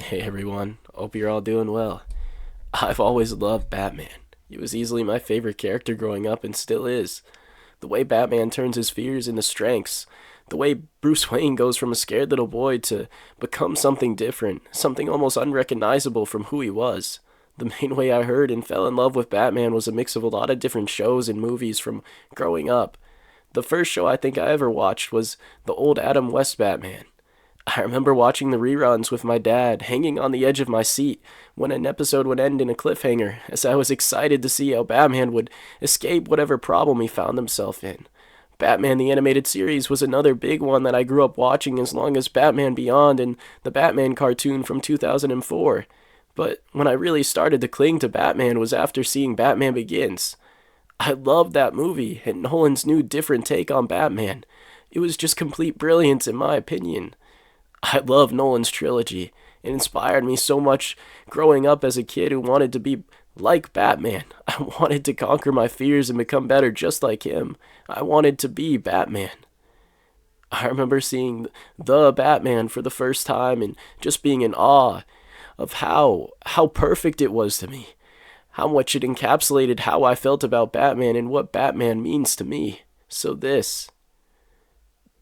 Hey everyone, hope you're all doing well. I've always loved Batman. He was easily my favorite character growing up and still is. The way Batman turns his fears into strengths, the way Bruce Wayne goes from a scared little boy to become something different, something almost unrecognizable from who he was. The main way I heard and fell in love with Batman was a mix of a lot of different shows and movies from growing up. The first show I think I ever watched was the old Adam West Batman. I remember watching the reruns with my dad, hanging on the edge of my seat when an episode would end in a cliffhanger, as I was excited to see how Batman would escape whatever problem he found himself in. Batman the Animated Series was another big one that I grew up watching as long as Batman Beyond and the Batman cartoon from 2004. But when I really started to cling to Batman was after seeing Batman Begins. I loved that movie and Nolan's new different take on Batman. It was just complete brilliance in my opinion. I love Nolan's trilogy. It inspired me so much growing up as a kid who wanted to be like Batman. I wanted to conquer my fears and become better just like him. I wanted to be Batman. I remember seeing the Batman for the first time and just being in awe of how perfect it was to me. How much it encapsulated how I felt about Batman and what Batman means to me. So this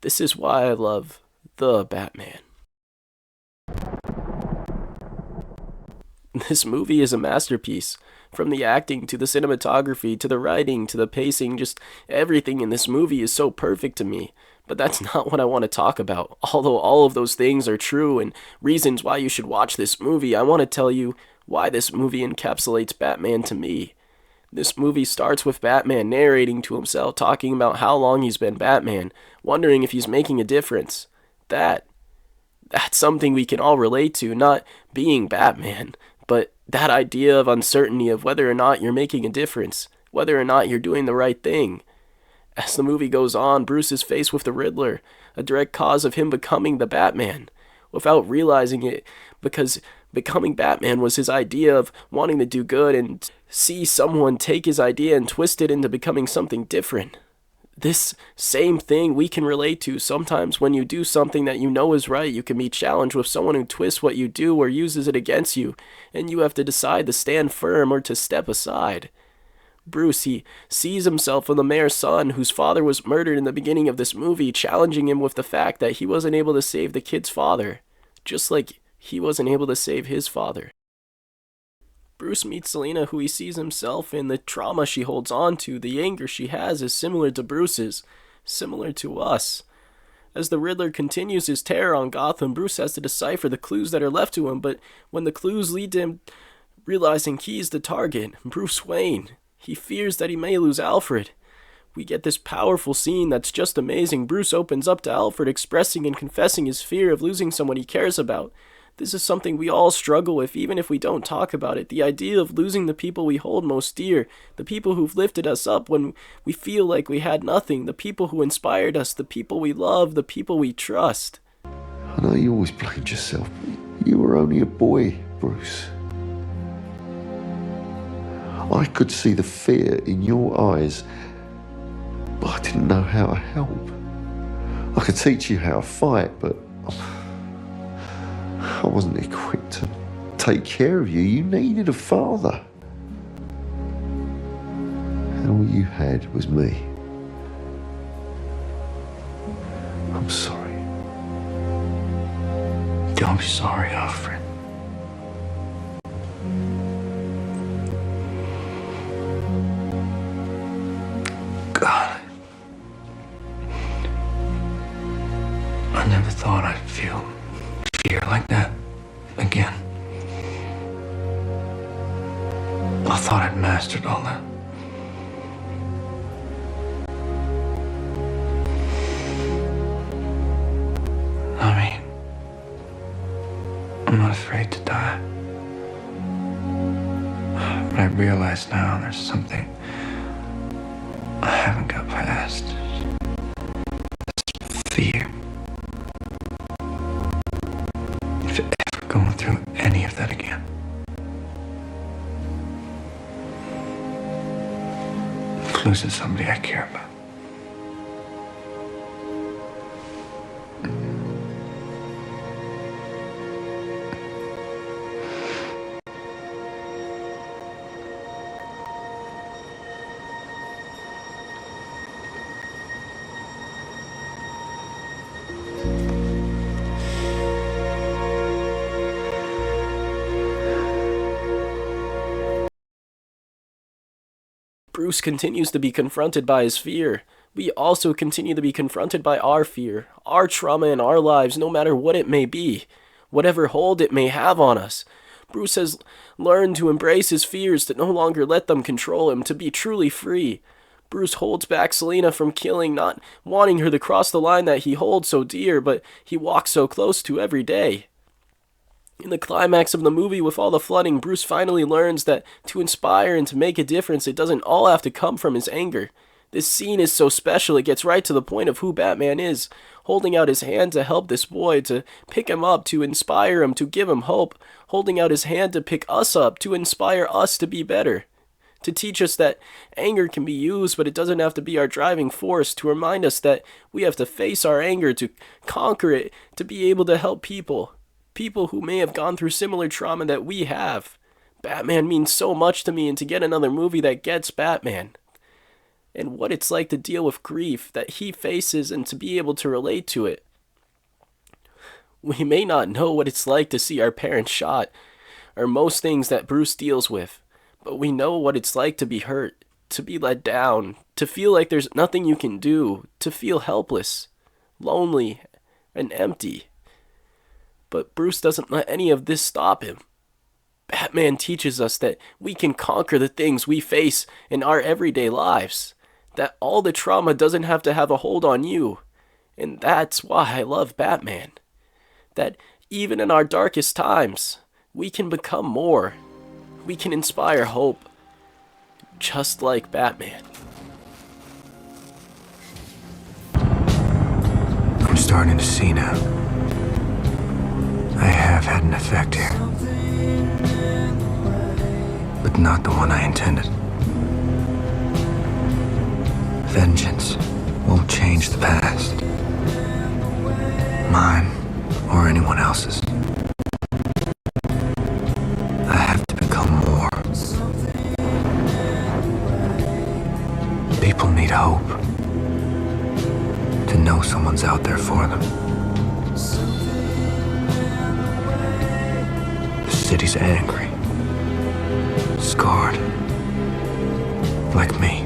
is why I love the Batman. This movie is a masterpiece. From the acting to the cinematography to the writing to the pacing, just everything in this movie is so perfect to me. But that's not what I want to talk about. Although all of those things are true and reasons why you should watch this movie, I want to tell you why this movie encapsulates Batman to me. This movie starts with Batman narrating to himself, talking about how long he's been Batman, wondering if he's making a difference. That's something we can all relate to, not being Batman, but that idea of uncertainty of whether or not you're making a difference, whether or not you're doing the right thing. As the movie goes on, Bruce is faced with the Riddler, a direct cause of him becoming the Batman, without realizing it, because becoming Batman was his idea of wanting to do good and see someone take his idea and twist it into becoming something different. This same thing we can relate to. Sometimes when you do something that you know is right, you can be challenged with someone who twists what you do or uses it against you, and you have to decide to stand firm or to step aside. Bruce, he sees himself in the mayor's son, whose father was murdered in the beginning of this movie, challenging him with the fact that he wasn't able to save the kid's father, just like he wasn't able to save his father. Bruce meets Selina, who he sees himself in. The trauma she holds on to, the anger she has, is similar to Bruce's, similar to us. As the Riddler continues his terror on Gotham, Bruce has to decipher the clues that are left to him, but when the clues lead to him realizing he's the target, Bruce Wayne, he fears that he may lose Alfred. We get this powerful scene that's just amazing. Bruce opens up to Alfred, expressing and confessing his fear of losing someone he cares about. This is something we all struggle with, even if we don't talk about it. The idea of losing the people we hold most dear, the people who've lifted us up when we feel like we had nothing, the people who inspired us, the people we love, the people we trust. I know you always blamed yourself, but you were only a boy, Bruce. I could see the fear in your eyes, but I didn't know how to help. I could teach you how to fight, but I wasn't equipped to take care of you. You needed a father. And all you had was me. I'm sorry. Don't be sorry, Alfred. God. I never thought I'd feel fear like that again. I thought I'd mastered all that. I mean, I'm not afraid to die. But I realize now there's something I haven't got past. It's fear. If ever going through any of that again. Losing somebody I care about. Bruce continues to be confronted by his fear, we also continue to be confronted by our fear, our trauma in our lives, no matter what it may be, whatever hold it may have on us. Bruce has learned to embrace his fears, to no longer let them control him, to be truly free. Bruce holds back Selena from killing, not wanting her to cross the line that he holds so dear, but he walks so close to every day. In the climax of the movie, with all the flooding, Bruce finally learns that to inspire and to make a difference, it doesn't all have to come from his anger. This scene is so special, it gets right to the point of who Batman is, holding out his hand to help this boy, to pick him up, to inspire him, to give him hope, holding out his hand to pick us up, to inspire us to be better, to teach us that anger can be used, but it doesn't have to be our driving force, to remind us that we have to face our anger, to conquer it, to be able to help people who may have gone through similar trauma that we have. Batman means so much to me, and to get another movie that gets Batman and what it's like to deal with grief that he faces and to be able to relate to it. We may not know what it's like to see our parents shot, or most things that Bruce deals with, but we know what it's like to be hurt, to be let down, to feel like there's nothing you can do, to feel helpless, lonely, and empty. But Bruce doesn't let any of this stop him. Batman teaches us that we can conquer the things we face in our everyday lives, that all the trauma doesn't have to have a hold on you. And that's why I love Batman. That even in our darkest times, we can become more. We can inspire hope, just like Batman. I'm starting to see now. I have had an effect here. But not the one I intended. Vengeance won't change the past. Mine or anyone else's. I have to become more. People need hope. To know someone's out there for them. The city's angry. Scarred. Like me.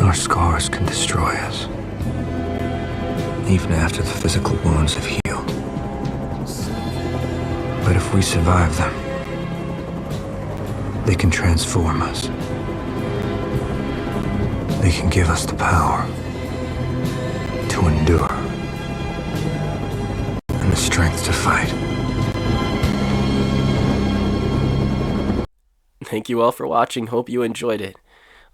Our scars can destroy us. Even after the physical wounds have healed. But if we survive them, they can transform us. They can give us the power to endure and the strength to fight. Thank you all for watching. Hope you enjoyed it.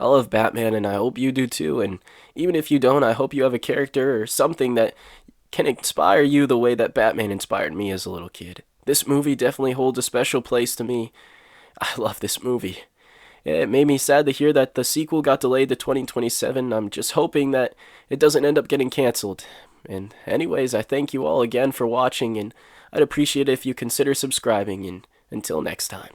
I love Batman, and I hope you do too. And even if you don't, I hope you have a character or something that can inspire you the way that Batman inspired me as a little kid. This movie definitely holds a special place to me. I love this movie. It made me sad to hear that the sequel got delayed to 2027. I'm just hoping that it doesn't end up getting canceled. And anyways, I thank you all again for watching, and I'd appreciate it if you consider subscribing, and until next time.